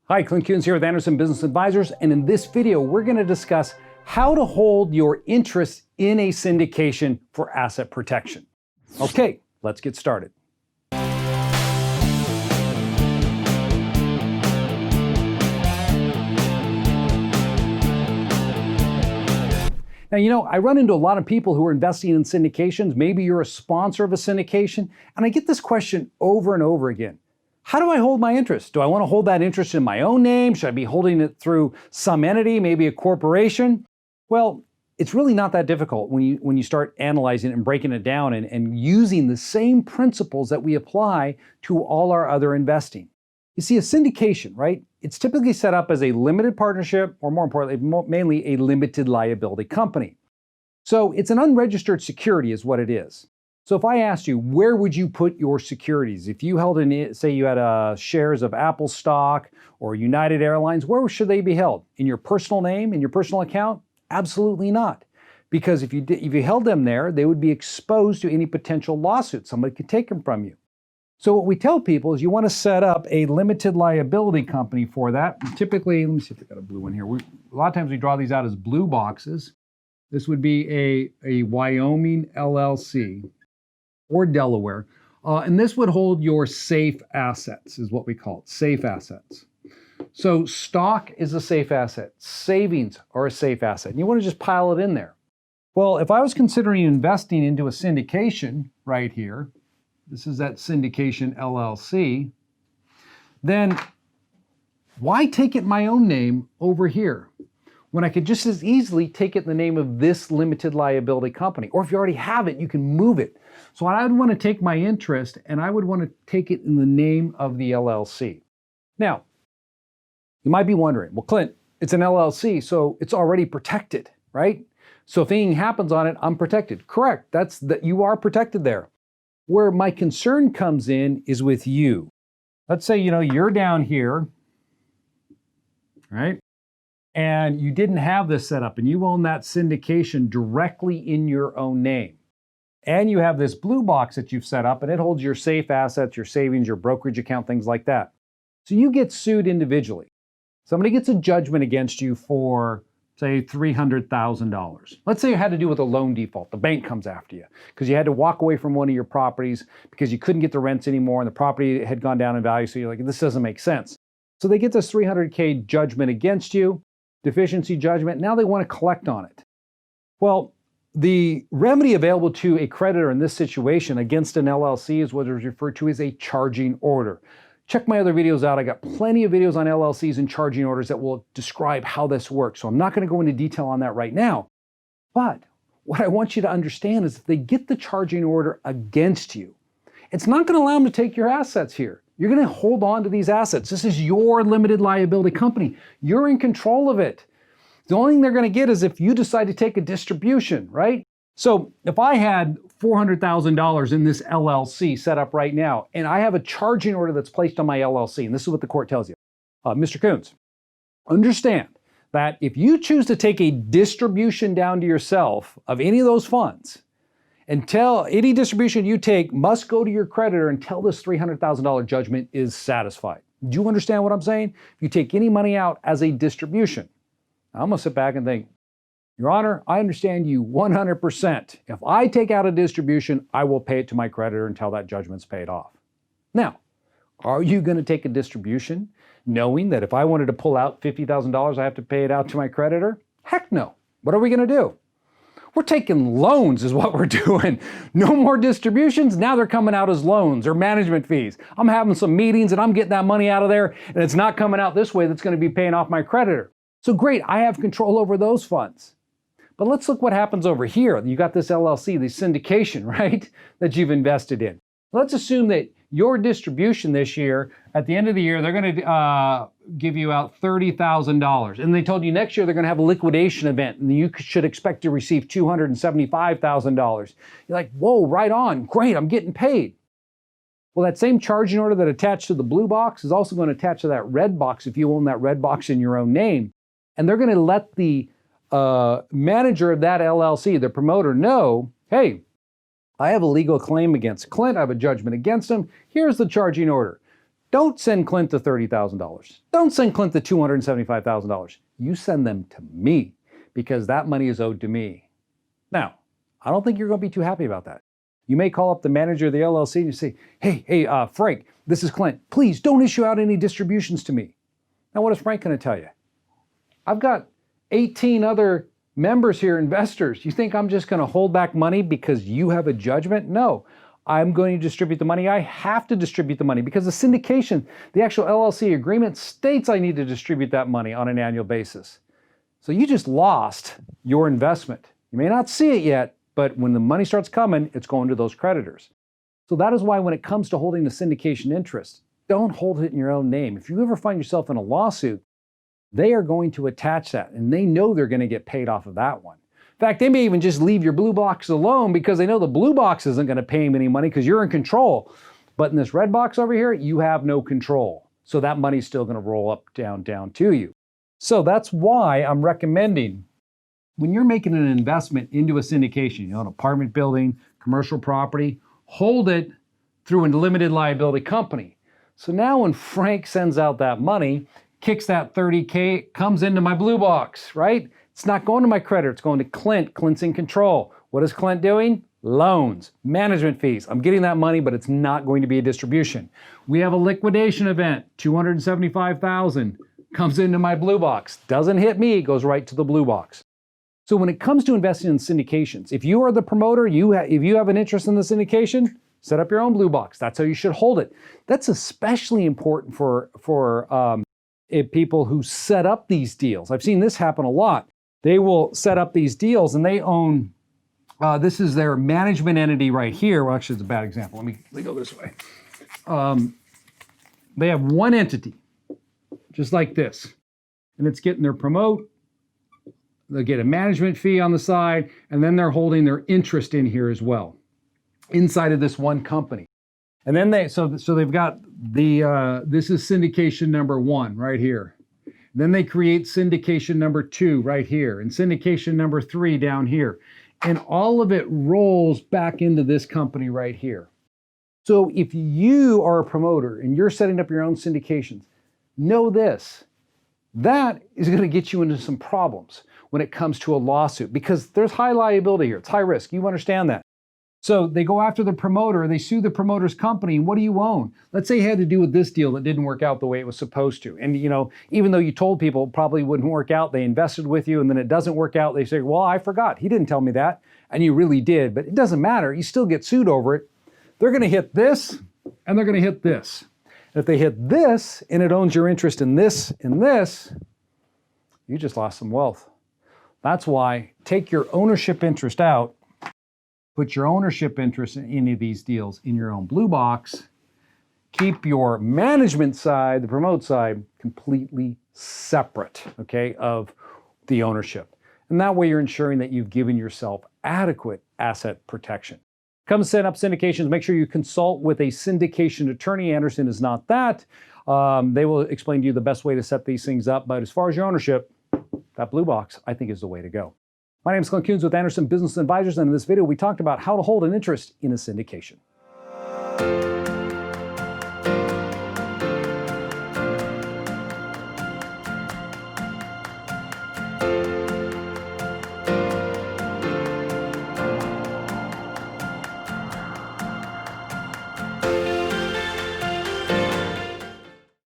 Hi, Clint Kuhns here with Anderson Business Advisors, and in this video, we're going to discuss how to hold your interest in a syndication for asset protection. Okay, let's get started. Now, I run into a lot of people who are investing in syndications. Maybe you're a sponsor of a syndication, and I get this question over and over again. How do I hold my interest? Do I want to hold that interest in my own name? Should I be holding it through some entity, maybe a corporation? Well, it's really not that difficult when you start analyzing it and breaking it down and using the same principles that we apply to all our other investing. You see, a syndication, right? It's typically set up as a limited partnership, or more importantly, mainly a limited liability company. So it's an unregistered security is what it is. So if I asked you, where would you put your securities? If you held say you had shares of Apple stock or United Airlines, where should they be held? In your personal name, in your personal account? Absolutely not. Because if you held them there, they would be exposed to any potential lawsuit. Somebody could take them from you. So what we tell people is you want to set up a limited liability company for that. Typically, let me see if I got a blue one here. A lot of times we draw these out as blue boxes. This would be a Wyoming LLC. Or Delaware. And this would hold your safe assets, is what we call it, safe assets. So stock is a safe asset. Savings are a safe asset. And you want to just pile it in there. Well, if I was considering investing into a syndication right here, this is that syndication LLC, then why take it in my own name over here when I could just as easily take it in the name of this limited liability company? Or if you already have it, you can move it. So I would want to take my interest and I would want to take it in the name of the LLC. Now, you might be wondering, well, Clint, it's an LLC, so it's already protected, right? So if anything happens on it, I'm protected. Correct, you are protected there. Where my concern comes in is with you. Let's say, you're down here, right? And you didn't have this set up and you own that syndication directly in your own name. And you have this blue box that you've set up and it holds your safe assets, your savings, your brokerage account, things like that. So you get sued individually. Somebody gets a judgment against you for, say, $300,000. Let's say it had to do with a loan default. The bank comes after you because you had to walk away from one of your properties because you couldn't get the rents anymore and the property had gone down in value. So you're like, this doesn't make sense. So they get this $300K judgment against you, deficiency judgment. Now they want to collect on it. Well, the remedy available to a creditor in this situation against an LLC is what is referred to as a charging order. Check my other videos out. I got plenty of videos on LLCs and charging orders that will describe how this works. So I'm not going to go into detail on that right now. But what I want you to understand is if they get the charging order against you, it's not going to allow them to take your assets here. You're going to hold on to these assets. This is your limited liability company. You're in control of it. The only thing they're going to get is if you decide to take a distribution, right? So if I had $400,000 in this LLC set up right now, and I have a charging order that's placed on my LLC, and this is what the court tells you. Mr. Kuhns, understand that if you choose to take a distribution down to yourself of any of those funds, until any distribution you take must go to your creditor until this $300,000 judgment is satisfied. Do you understand what I'm saying? If you take any money out as a distribution, I'm going to sit back and think, Your Honor, I understand you 100%. If I take out a distribution, I will pay it to my creditor until that judgment's paid off. Now, are you going to take a distribution knowing that if I wanted to pull out $50,000, I have to pay it out to my creditor? Heck no. What are we going to do? We're taking loans is what we're doing. No more distributions. Now they're coming out as loans or management fees. I'm having some meetings and I'm getting that money out of there and it's not coming out this way that's going to be paying off my creditor. So great, I have control over those funds. But let's look what happens over here. You got this LLC, this syndication, right, that you've invested in. Let's assume that your distribution this year, at the end of the year, they're going to give you out $30,000. And they told you next year they're going to have a liquidation event and you should expect to receive $275,000. You're like, whoa, right on, great, I'm getting paid. Well, that same charging order that attached to the blue box is also going to attach to that red box if you own that red box in your own name. And they're going to let the manager of that LLC, the promoter, know, hey, I have a legal claim against Clint. I have a judgment against him. Here's the charging order. Don't send Clint the $30,000. Don't send Clint the $275,000. You send them to me because that money is owed to me. Now, I don't think you're going to be too happy about that. You may call up the manager of the LLC and you say, hey, Frank, this is Clint. Please don't issue out any distributions to me. Now, what is Frank going to tell you? I've got 18 other members here, investors. You think I'm just going to hold back money because you have a judgment? No, I'm going to distribute the money. I have to distribute the money because the syndication, the actual LLC agreement states I need to distribute that money on an annual basis. So you just lost your investment. You may not see it yet, but when the money starts coming, it's going to those creditors. So that is why when it comes to holding the syndication interest, don't hold it in your own name. If you ever find yourself in a lawsuit, they are going to attach that, and they know they're going to get paid off of that one. In fact, they may even just leave your blue box alone because they know the blue box isn't going to pay them any money because you're in control. But in this red box over here, you have no control. So that money's still going to roll up, down to you. So that's why I'm recommending when you're making an investment into a syndication, an apartment building, commercial property, hold it through a limited liability company. So now when Frank sends out that money, kicks that $30K, comes into my blue box, right? It's not going to my creditor, it's going to Clint. Clint's in control. What is Clint doing? Loans, management fees. I'm getting that money, but it's not going to be a distribution. We have a liquidation event, $275,000, comes into my blue box. Doesn't hit me, goes right to the blue box. So when it comes to investing in syndications, if you are the promoter, if you have an interest in the syndication, set up your own blue box. That's how you should hold it. That's especially important for people who set up these deals. I've seen this happen a lot. They will set up these deals and they own, this is their management entity right here. Well, actually, it's a bad example. Let me go this way. They have one entity, just like this, and it's getting their promote. They'll get a management fee on the side, and then they're holding their interest in here as well, inside of this one company. And then so they've got this is syndication number 1 right here. Then they create syndication number 2 right here, and syndication number 3 down here. And all of it rolls back into this company right here. So if you are a promoter and you're setting up your own syndications, know this, that is going to get you into some problems when it comes to a lawsuit because there's high liability here. It's high risk. You understand that. So they go after the promoter, they sue the promoter's company, and what do you own? Let's say it had to do with this deal that didn't work out the way it was supposed to. And even though you told people it probably wouldn't work out, they invested with you, and then it doesn't work out, they say, well, I forgot. He didn't tell me that. And you really did, but it doesn't matter. You still get sued over it. They're going to hit this, and they're going to hit this. And if they hit this, and it owns your interest in this, you just lost some wealth. That's why take your ownership interest out. Put your ownership interest in any of these deals in your own blue box. Keep your management side, the promote side, completely separate, okay, of the ownership. And that way you're ensuring that you've given yourself adequate asset protection. Come set up syndications. Make sure you consult with a syndication attorney. Anderson is not that. They will explain to you the best way to set these things up. But as far as your ownership, that blue box, I think, is the way to go. My name is Clint Coons with Anderson Business Advisors, and in this video, we talked about how to hold an interest in a syndication.